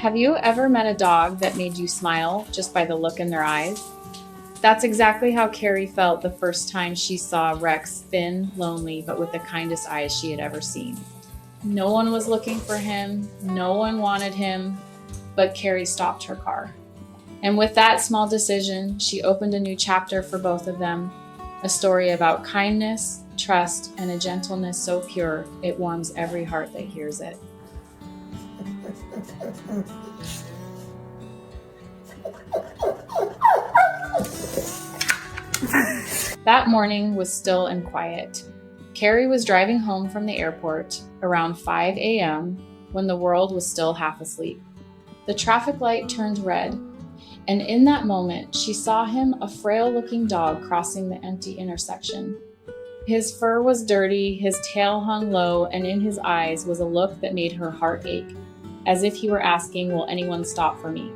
Have you ever met a dog that made you smile just by the look in their eyes? That's exactly how Carrie felt the first time she saw Rex, thin, lonely, but with the kindest eyes she had ever seen. No one was looking for him, no one wanted him, but Carrie stopped her car. And with that small decision, she opened a new chapter for both of them, a story about kindness, trust, and a gentleness so pure it warms every heart that hears it. That morning was still and quiet. Carrie was driving home from the airport around 5 a.m. when the world was still half asleep. The traffic light turned red, and in that moment, she saw him, a frail-looking dog, crossing the empty intersection. His fur was dirty, his tail hung low, and in his eyes was a look that made her heart ache, as if he were asking, "Will anyone stop for me?"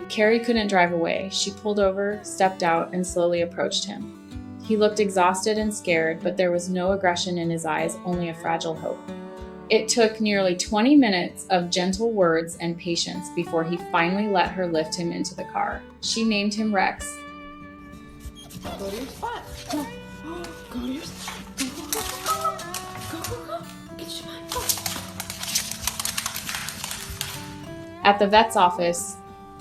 Carrie couldn't drive away. She pulled over, stepped out, and slowly approached him. He looked exhausted and scared, but there was no aggression in his eyes, only a fragile hope. It took nearly 20 minutes of gentle words and patience before he finally let her lift him into the car. She named him Rex. Go to your spot. Go. Go to your spot. Go. Get your spot. Go. At the vet's office,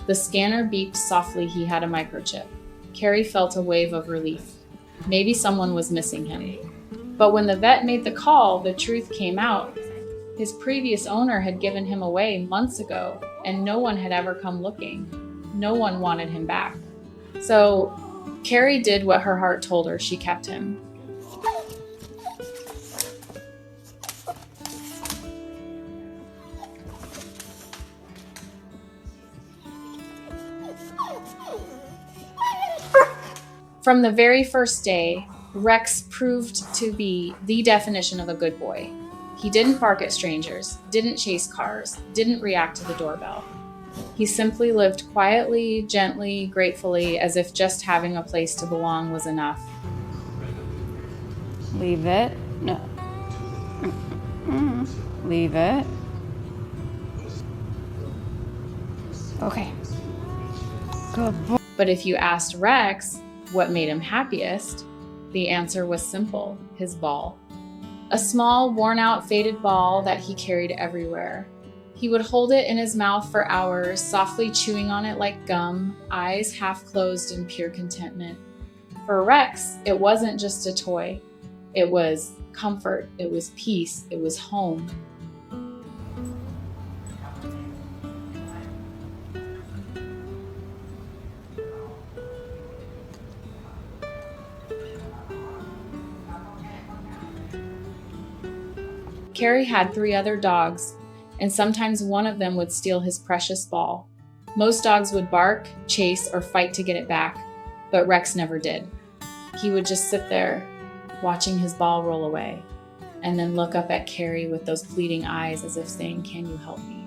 the scanner beeped softly. He had a microchip. Carrie felt a wave of relief. Maybe someone was missing him. But when the vet made the call, the truth came out. His previous owner had given him away months ago, and no one had ever come looking. No one wanted him back. So Carrie did what her heart told her. She kept him. From the very first day, Rex proved to be the definition of a good boy. He didn't bark at strangers, didn't chase cars, didn't react to the doorbell. He simply lived quietly, gently, gratefully, as if just having a place to belong was enough. Leave it. No. Leave it. Okay. Good boy. But if you asked Rex what made him happiest, the answer was simple: his ball. A small, worn-out, faded ball that he carried everywhere. He would hold it in his mouth for hours, softly chewing on it like gum, eyes half closed in pure contentment. For Rex, it wasn't just a toy. It was comfort, it was peace, it was home. Carrie had 3 other dogs, and sometimes one of them would steal his precious ball. Most dogs would bark, chase, or fight to get it back, but Rex never did. He would just sit there, watching his ball roll away, and then look up at Carrie with those pleading eyes as if saying, "Can you help me?"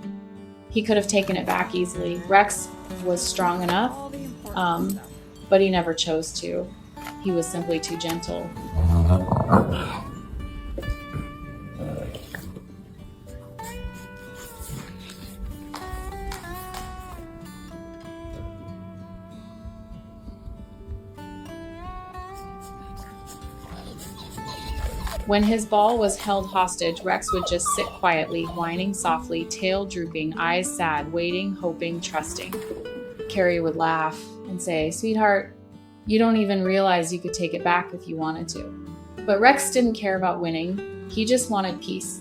He could have taken it back easily. Rex was strong enough, but he never chose to. He was simply too gentle. When his ball was held hostage, Rex would just sit quietly, whining softly, tail drooping, eyes sad, waiting, hoping, trusting. Carrie would laugh and say, "Sweetheart, you don't even realize you could take it back if you wanted to." But Rex didn't care about winning. He just wanted peace.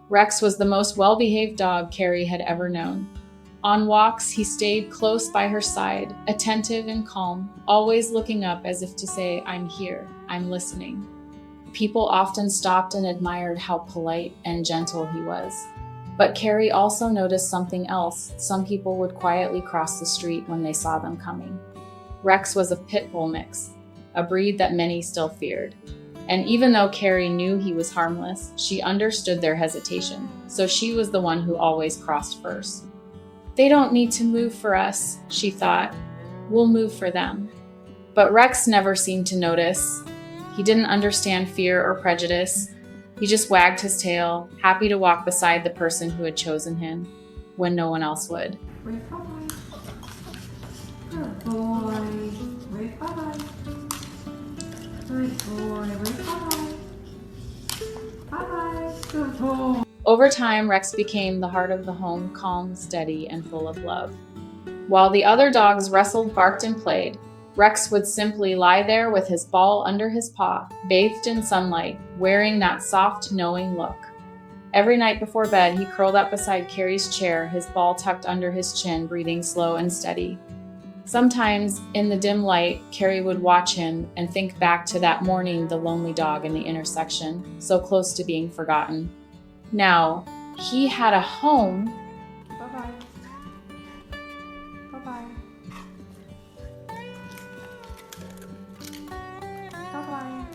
Rex was the most well-behaved dog Carrie had ever known. On walks, he stayed close by her side, attentive and calm, always looking up as if to say, "I'm here, I'm listening." People often stopped and admired how polite and gentle he was. But Carrie also noticed something else. Some people would quietly cross the street when they saw them coming. Rex was a Pitbull mix. a breed that many still feared. And even though Carrie knew he was harmless, she understood their hesitation, so she was the one who always crossed first. They don't need to move for us, she thought. We'll move for them. But Rex never seemed to notice. He didn't understand fear or prejudice. He just wagged his tail, happy to walk beside the person who had chosen him when no one else would. Wave bye-bye. Good boy. Wave bye-bye. Good boy. Wave bye-bye. Bye-bye. Good boy. Over time, Rex became the heart of the home, calm, steady, and full of love. While the other dogs wrestled, barked, and played, Rex would simply lie there with his ball under his paw, bathed in sunlight, wearing that soft, knowing look. Every night before bed, he curled up beside Carrie's chair, his ball tucked under his chin, breathing slow and steady. Sometimes, in the dim light, Carrie would watch him and think back to that morning, the lonely dog in the intersection, so close to being forgotten. Now, he had a home. Bye-bye. Bye-bye. Bye-bye.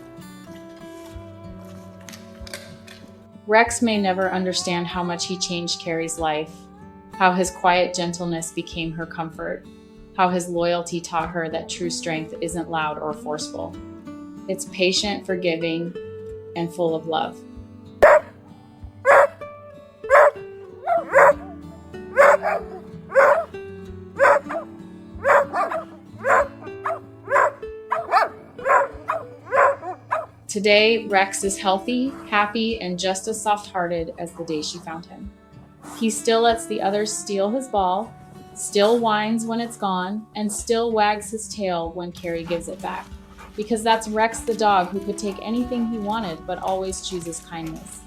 Rex may never understand how much he changed Carrie's life, how his quiet gentleness became her comfort, how his loyalty taught her that true strength isn't loud or forceful. It's patient, forgiving, and full of love. Today, Rex is healthy, happy, and just as soft-hearted as the day she found him. He still lets the others steal his ball, still whines when it's gone, and still wags his tail when Carrie gives it back. Because that's Rex the dog who could take anything he wanted but always chooses kindness.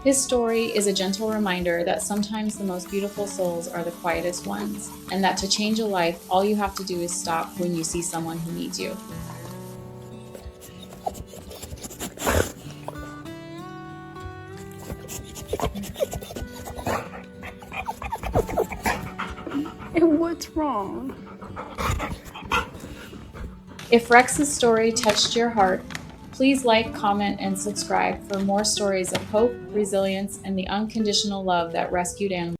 His story is a gentle reminder that sometimes the most beautiful souls are the quietest ones, and that to change a life, all you have to do is stop when you see someone who needs you. What's wrong? If Rex's story touched your heart, please like, comment, and subscribe for more stories of hope, resilience, and the unconditional love that rescued animals